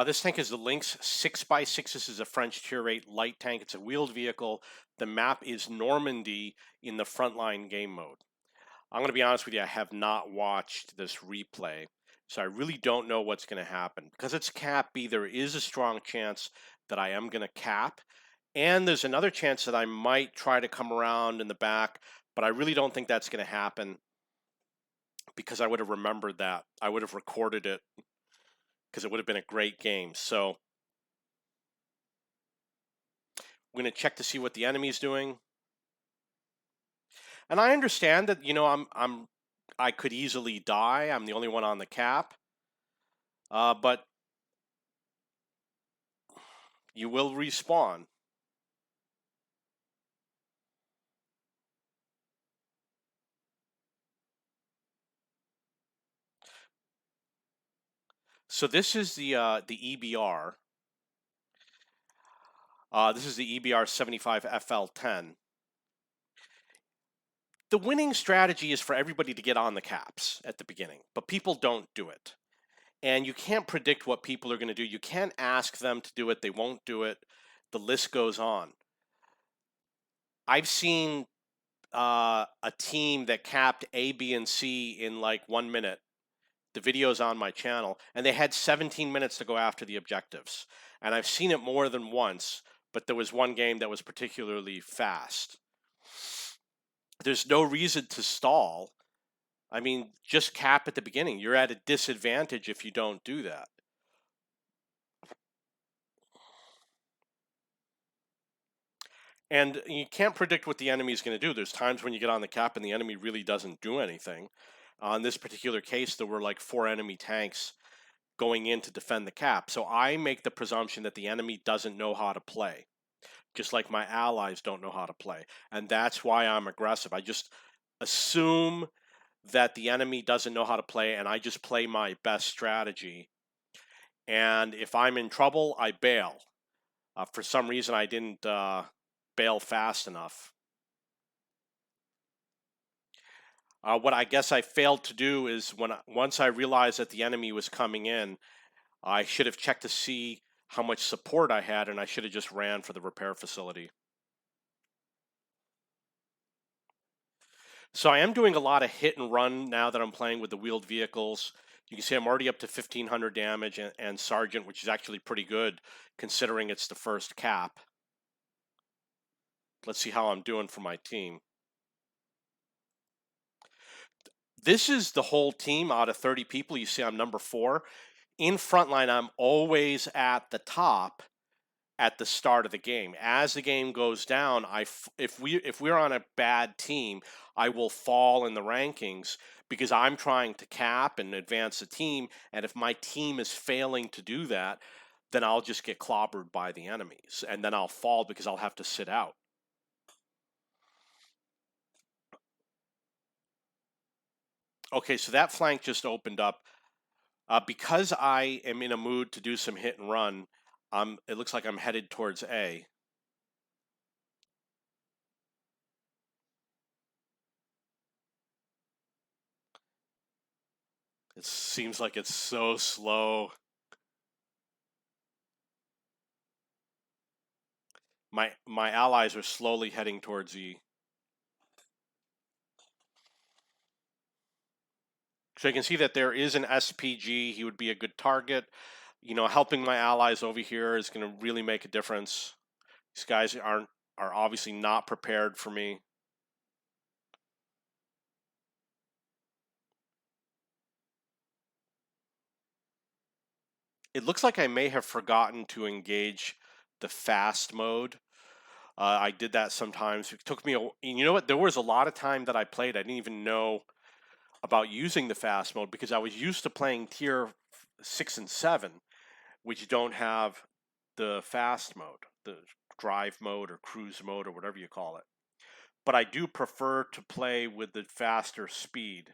This tank is the Lynx 6x6. This is a French tier 8 light tank. It's a wheeled vehicle. The map is Normandy in the Frontline game mode. I'm going to be honest with you, I have not watched this replay, so I really don't know what's going to happen. Because it's Cap B, there is a strong chance that I am going to cap, and there's another chance that I might try to come around in the back, but I really don't think that's going to happen because I would have remembered that. I would have recorded it because it would have been a great game. So we're going to check to see what the enemy's doing. And I understand that, you know, I could easily die. I'm the only one on the cap. But you will respawn. So this is the EBR. This is the EBR 75 FL10. The winning strategy is for everybody to get on the caps at the beginning, but people don't do it. And you can't predict what people are going to do. You can't ask them to do it. They won't do it. The list goes on. I've seen a team that capped A, B, and C in like 1 minute. The video's on my channel, and they had 17 minutes to go after the objectives. And I've seen it more than once, but there was one game that was particularly fast. There's no reason to stall. I mean, just cap at the beginning. You're at a disadvantage if you don't do that. And you can't predict what the enemy is going to do. There's times when you get on the cap and the enemy really doesn't do anything. In this particular case, there were like 4 enemy tanks going in to defend the cap. So I make the presumption that the enemy doesn't know how to play, just like my allies don't know how to play. And that's why I'm aggressive. I just assume that the enemy doesn't know how to play, and I just play my best strategy. And if I'm in trouble, I bail. For some reason, I didn't bail fast enough. What I guess I failed to do is once I realized that the enemy was coming in, I should have checked to see how much support I had, and I should have just ran for the repair facility. So I am doing a lot of hit and run now that I'm playing with the wheeled vehicles. You can see I'm already up to 1,500 damage and Sergeant, which is actually pretty good considering it's the first cap. Let's see how I'm doing for my team. This is the whole team out of 30 people. You see I'm number 4. In Frontline, I'm always at the top at the start of the game. As the game goes down, if we're on a bad team, I will fall in the rankings because I'm trying to cap and advance the team, and if my team is failing to do that, then I'll just get clobbered by the enemies, and then I'll fall because I'll have to sit out. Okay, so that flank just opened up. Because I am in a mood to do some hit and run, it looks like I'm headed towards A. It seems like it's so slow. My allies are slowly heading towards E. So you can see that there is an SPG. He would be a good target. You know, helping my allies over here is going to really make a difference. These guys are obviously not prepared for me. It looks like I may have forgotten to engage the fast mode. I did that sometimes. It took me, you know what? There was a lot of time that I played. I didn't even know about using the fast mode because I was used to playing tier 6 and 7, which don't have the fast mode, the drive mode or cruise mode or whatever you call it. But I do prefer to play with the faster speed.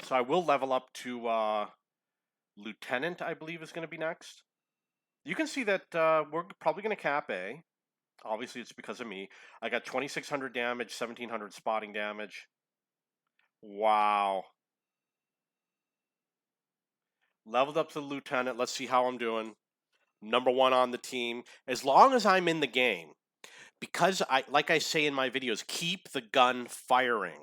So I will level up to Lieutenant, I believe is going to be next. You can see that we're probably going to cap A. Obviously, it's because of me. I got 2,600 damage, 1,700 spotting damage. Wow. Leveled up to the lieutenant. Let's see how I'm doing. Number one on the team. As long as I'm in the game, because like I say in my videos, keep the gun firing.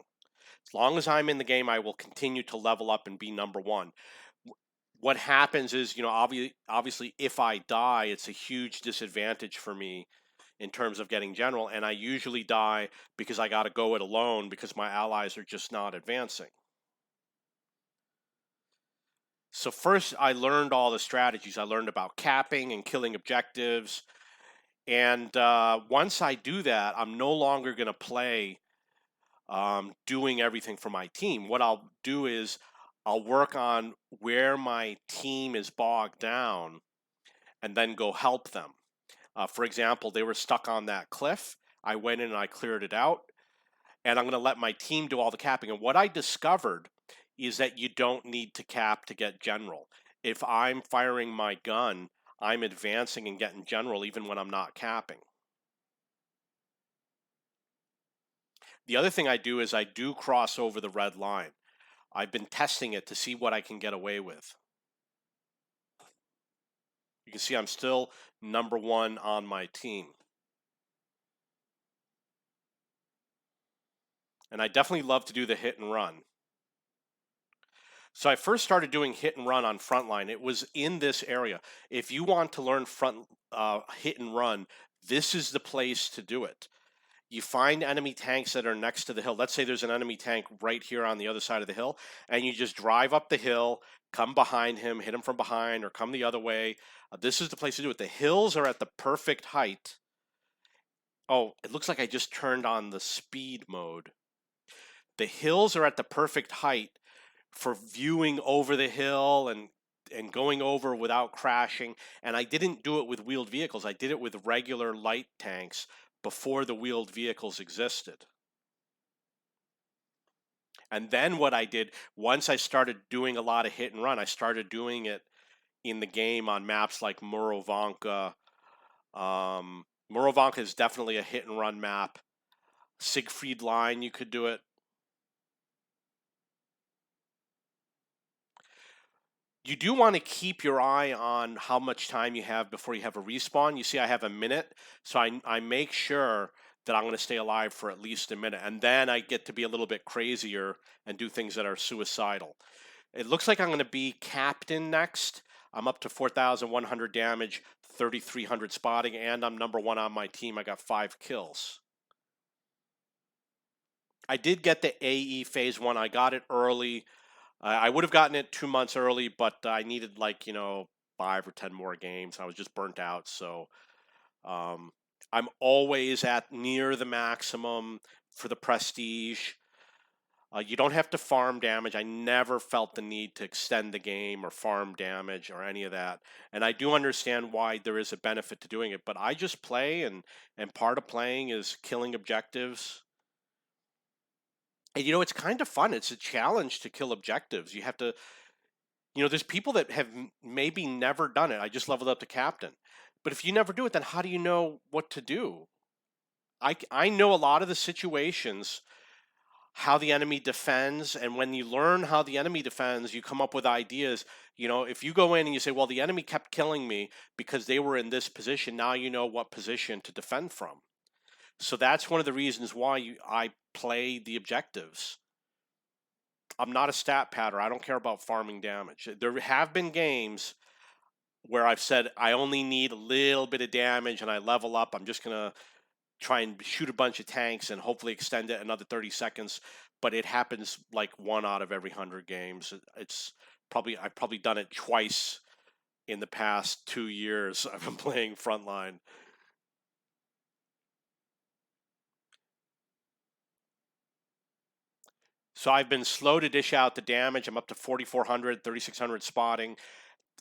As long as I'm in the game, I will continue to level up and be number one. What happens is, obviously, if I die, it's a huge disadvantage for me in terms of getting general, and I usually die because I got to go it alone because my allies are just not advancing. So first, I learned all the strategies. I learned about capping and killing objectives, and once I do that, I'm no longer going to play doing everything for my team. What I'll do is I'll work on where my team is bogged down and then go help them. For example, they were stuck on that cliff. I went in and I cleared it out, and I'm going to let my team do all the capping. And what I discovered is that you don't need to cap to get general. If I'm firing my gun, I'm advancing and getting general even when I'm not capping. The other thing I do is I do cross over the red line. I've been testing it to see what I can get away with. You can see I'm still number one on my team. And I definitely love to do the hit and run. So I first started doing hit and run on Frontline. It was in this area. If you want to learn hit and run, this is the place to do it. You find enemy tanks that are next to the hill. Let's say there's an enemy tank right here on the other side of the hill, and you just drive up the hill, come behind him, hit him from behind, or come the other way. This is the place to do it. The hills are at the perfect height. Oh, it looks like I just turned on the speed mode. The hills are at the perfect height for viewing over the hill and going over without crashing. And I didn't do it with wheeled vehicles. I did it with regular light tanks before the wheeled vehicles existed. And then what I did, once I started doing a lot of hit and run, I started doing it in the game on maps like Murovanka. Murovanka is definitely a hit and run map. Siegfried Line, you could do it. You do want to keep your eye on how much time you have before you have a respawn. You see I have a minute, so I make sure that I'm going to stay alive for at least a minute, and then I get to be a little bit crazier and do things that are suicidal. It looks like I'm going to be captain next. I'm up to 4,100 damage, 3,300 spotting, and I'm number one on my team. I got 5 kills. I did get the AE phase 1. I got it early. I would have gotten it 2 months early, but I needed 5 or 10 more games. I was just burnt out, so I'm always at near the maximum for the prestige. You don't have to farm damage. I never felt the need to extend the game or farm damage or any of that. And I do understand why there is a benefit to doing it, but I just play, and part of playing is killing objectives. And it's kind of fun. It's a challenge to kill objectives. You have to, there's people that have maybe never done it. I just leveled up to captain. But if you never do it, then how do you know what to do? I know a lot of the situations, how the enemy defends, and when you learn how the enemy defends, you come up with ideas. If you go in and you say, well, the enemy kept killing me because they were in this position, now you know what position to defend from. So that's one of the reasons why I play the objectives. I'm not a stat patter. I don't care about farming damage. There have been games where I've said I only need a little bit of damage and I level up. I'm just going to try and shoot a bunch of tanks and hopefully extend it another 30 seconds. But it happens like 1 out of every 100 games. I've probably done it twice in the past 2 years I've been playing Frontline. So I've been slow to dish out the damage. I'm up to 4,400, 3,600 spotting.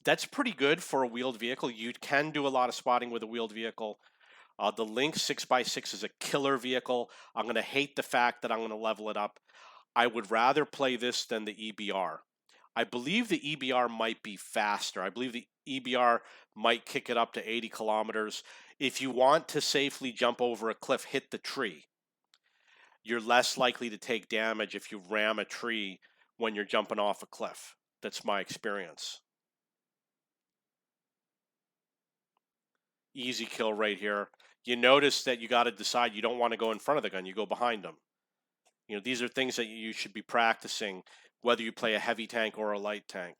That's pretty good for a wheeled vehicle. You can do a lot of spotting with a wheeled vehicle. The Lynx 6x6 is a killer vehicle. I'm going to hate the fact that I'm going to level it up. I would rather play this than the EBR. I believe the EBR might be faster. I believe the EBR might kick it up to 80 kilometers. If you want to safely jump over a cliff, hit the tree. You're less likely to take damage if you ram a tree when you're jumping off a cliff. That's my experience. Easy kill right here. You notice that you got to decide you don't want to go in front of the gun, you go behind them. You know, these are things that you should be practicing, whether you play a heavy tank or a light tank.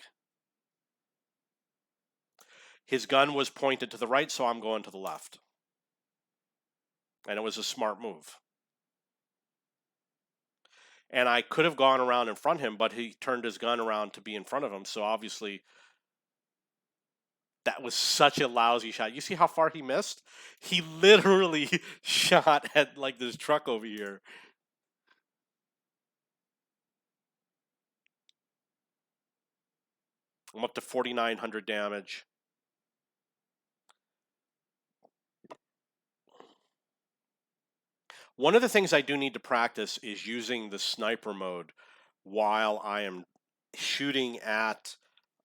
His gun was pointed to the right, so I'm going to the left. And it was a smart move. And I could have gone around in front of him, but he turned his gun around to be in front of him, so obviously that was such a lousy shot. You see how far he missed? He literally shot at like this truck over here. I'm up to 4,900 damage. One of the things I do need to practice is using the sniper mode while I am shooting at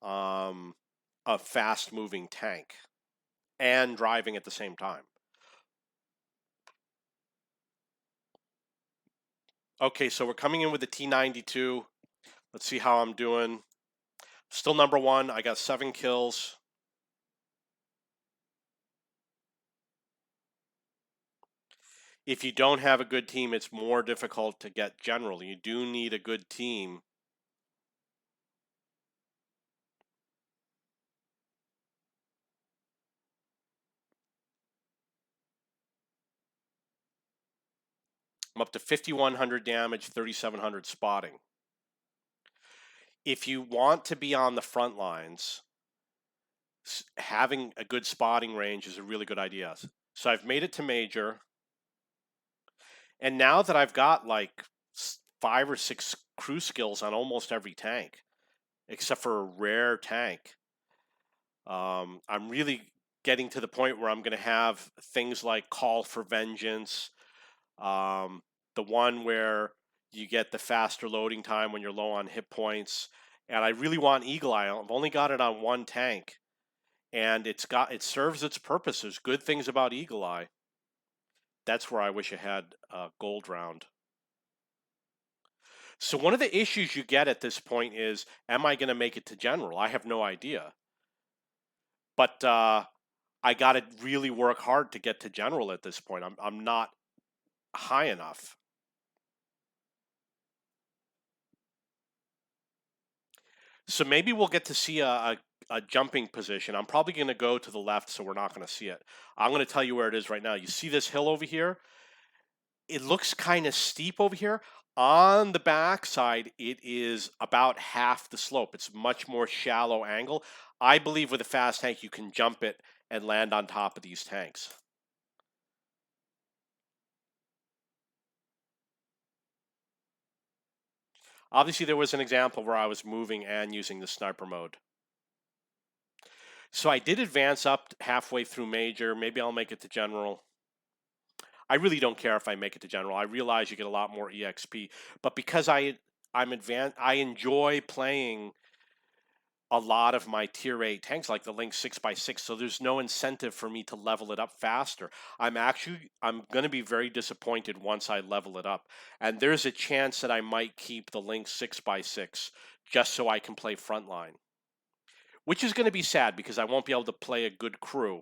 a fast-moving tank and driving at the same time. Okay, so we're coming in with the T92. Let's see how I'm doing. Still number one. I got 7 kills. If you don't have a good team, it's more difficult to get general. You do need a good team. I'm up to 5,100 damage, 3,700 spotting. If you want to be on the front lines, having a good spotting range is a really good idea. So I've made it to major. And now that I've got like 5 or 6 crew skills on almost every tank, except for a rare tank, I'm really getting to the point where I'm going to have things like Call for Vengeance, the one where you get the faster loading time when you're low on hit points, and I really want Eagle Eye. I've only got it on one tank, and it serves its purpose. There's good things about Eagle Eye. That's where I wish I had a gold round. So one of the issues you get at this point is, am I going to make it to general? I have no idea. But I got to really work hard to get to general at this point. I'm not high enough. So maybe we'll get to see a jumping position. I'm probably going to go to the left, so we're not going to see it. I'm going to tell you where it is right now. You see this hill over here? It looks kind of steep over here. On the back side, it is about half the slope. It's much more shallow angle. I believe with a fast tank, you can jump it and land on top of these tanks. Obviously, there was an example where I was moving and using the sniper mode. So I did advance up halfway through major. Maybe I'll make it to general. I really don't care if I make it to general. I realize you get a lot more EXP, but because I'm advanced, I enjoy playing a lot of my tier 8 tanks like the Lynx 6x6, so there's no incentive for me to level it up faster. I'm going to be very disappointed once I level it up, and there's a chance that I might keep the Lynx 6x6 just so I can play Frontline, which is going to be sad because I won't be able to play a good crew.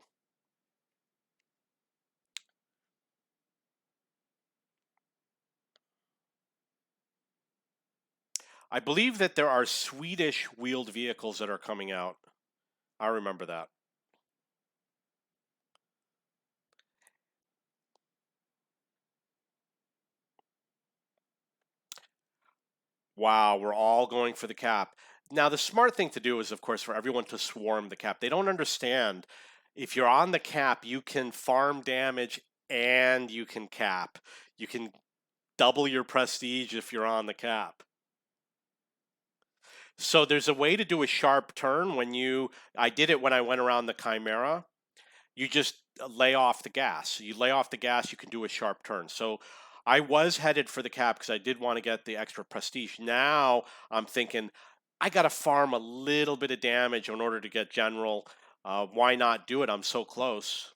I believe that there are Swedish wheeled vehicles that are coming out. I remember that. Wow, we're all going for the cap. Now, the smart thing to do is, of course, for everyone to swarm the cap. They don't understand if you're on the cap, you can farm damage and you can cap. You can double your prestige if you're on the cap. So there's a way to do a sharp turn I did it when I went around the Chimera. You just lay off the gas. You lay off the gas, you can do a sharp turn. So I was headed for the cap because I did want to get the extra prestige. Now I'm thinking, I got to farm a little bit of damage in order to get general. Why not do it? I'm so close.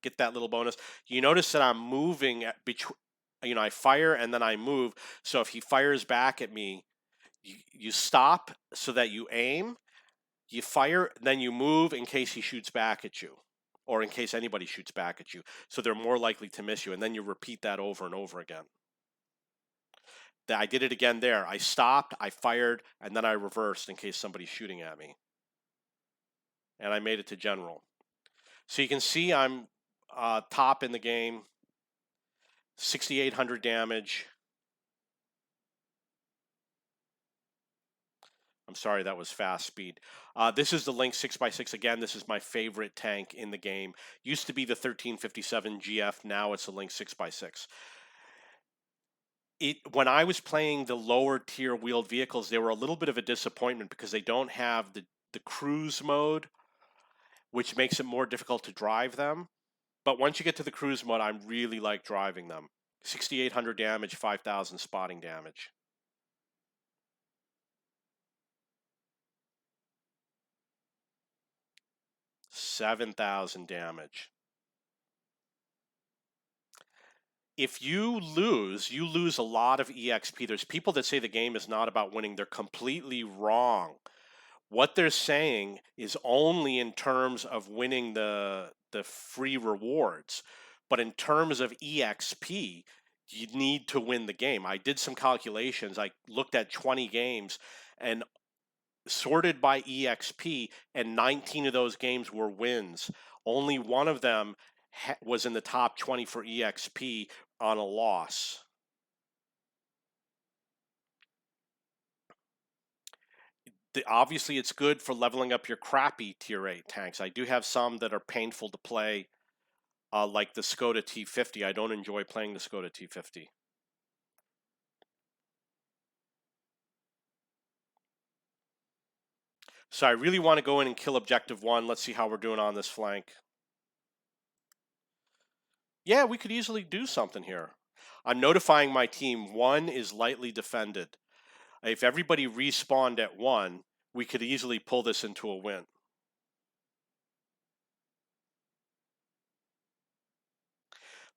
Get that little bonus. You notice that I'm moving between, I fire and then I move. So if he fires back at me, you stop so that you aim, you fire, then you move in case he shoots back at you or in case anybody shoots back at you. So they're more likely to miss you. And then you repeat that over and over again. I did it again there. I stopped, I fired, and then I reversed in case somebody's shooting at me. And I made it to general. So you can see I'm top in the game, 6,800 damage. I'm sorry, that was fast speed. This is the Lynx 6x6. Again, this is my favorite tank in the game. Used to be the 1357 GF, now it's the Lynx 6x6. When I was playing the lower tier wheeled vehicles, they were a little bit of a disappointment because they don't have the cruise mode, which makes it more difficult to drive them. But once you get to the cruise mode, I really like driving them. 6,800 damage, 5,000 spotting damage. $7,000 damage. If you lose a lot of EXP. There's people that say the game is not about winning. They're completely wrong. What they're saying is only in terms of winning the free rewards. But in terms of EXP, you need to win the game. I did some calculations. I looked at 20 games and sorted by EXP, and 19 of those games were wins. Only one of them was in the top 20 for EXP on a loss. Obviously, it's good for leveling up your crappy tier 8 tanks. I do have some that are painful to play, like the Skoda T50. I don't enjoy playing the Skoda T50. So I really want to go in and kill objective 1. Let's see how we're doing on this flank. Yeah, we could easily do something here. I'm notifying my team 1 is lightly defended. If everybody respawned at 1, we could easily pull this into a win.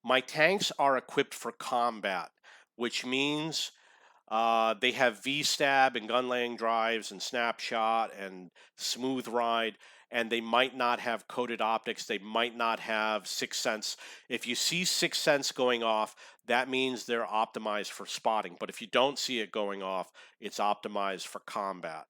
My tanks are equipped for combat, which means they have V-stab and gun laying drives and snapshot and smooth ride, and they might not have coated optics. They might not have Sixth Sense. If you see Sixth Sense going off, that means they're optimized for spotting. But if you don't see it going off, it's optimized for combat.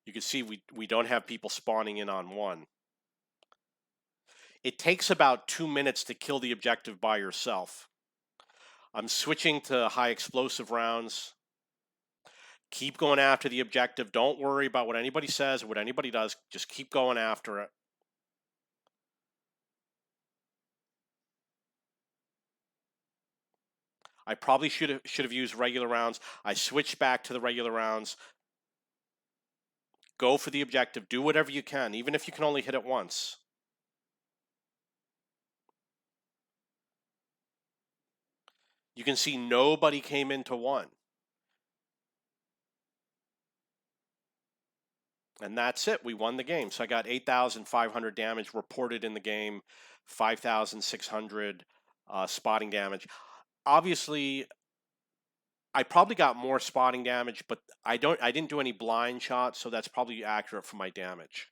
You can see we don't have people spawning in on 1. It takes about 2 minutes to kill the objective by yourself. I'm switching to high explosive rounds. Keep going after the objective. Don't worry about what anybody says or what anybody does. Just keep going after it. I probably should have used regular rounds. I switched back to the regular rounds. Go for the objective. Do whatever you can, even if you can only hit it once. You can see nobody came into 1. And that's it. We won the game. So I got 8,500 damage reported in the game, 5,600 spotting damage. Obviously, I probably got more spotting damage, but I didn't do any blind shots, so that's probably accurate for my damage.